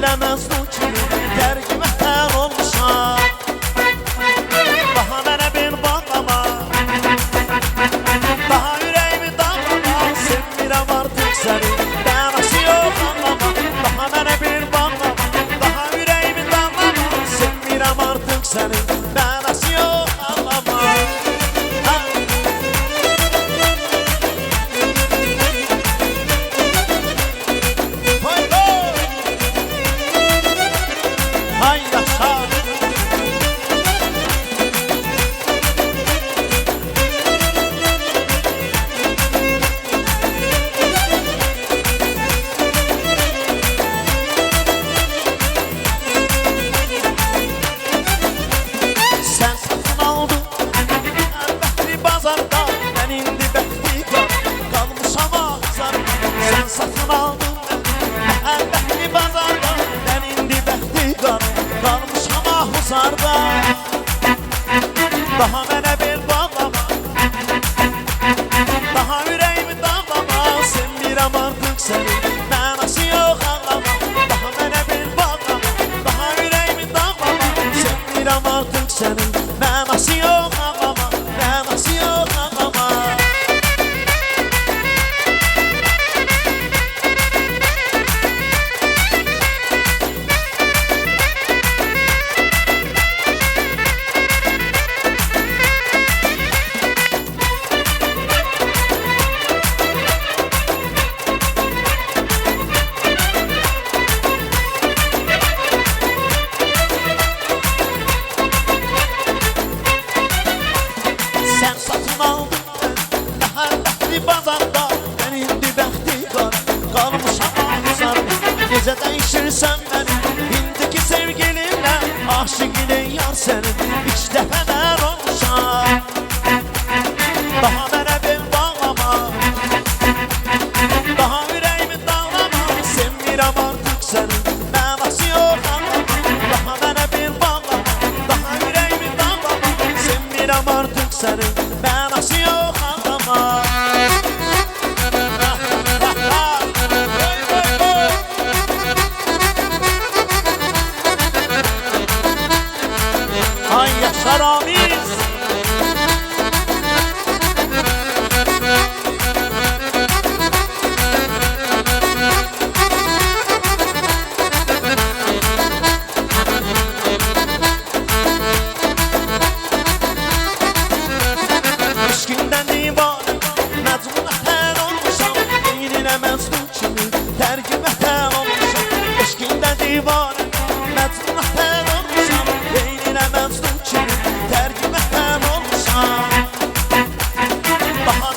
ilə məzlum kimi tərgimə tər olmuşam. Daha mənə bir bağlama, daha ürəyimi dağlama, sevmirəm artıq səni, mənası yox anlama. Daha mənə bir bağlama, daha ürəyimi dağlama, sevmirəm artıq səni, mənası yox anlama. Ay yaşa. Sen satın aldın əlbəttli bazarda, mən indi bəxtikar qalmışam ağzarda. Sen satın aldın əlbəttli bazarda, mən indi bəxtikar qalmışam ahuzarda. Daha mənə bir bağlama, daha ürəyimi dağlama, sevmirəm artıq səni, mənası yox anlama. Daha mənə bir bağlama, daha ürəyimi dağlama, sevmirəm artıq səni, mənası yox anlama, mənası yox anlama. Sen satın aldın məhəlləli bazarda, mən indi bəxtikar qalmışam ağzarda. Necə dəyişirsən məni, indiki sevgilimlə, aşıq ilə yar sənin, üç dəfə mən olmuşam. Daha mənə bir bağlama, daha ürəyimi dağlama, sevmirəm artıq sənin, mənası yox anlama. Daha mənə bir bağlama, daha ürəyimi dağlama, sevmirəm artıq sənin, mənası yox anlama. Ay yaşa Ramiz. Eşqindən divanə, məcnuna tər olmuşam, beyninə məzlum kimi tərgimə tər olmuşam. Eşqindən divanə, məcnuna tər olmuşam, beyninə məzlum kimi tərgimə tər olmuşam. Daha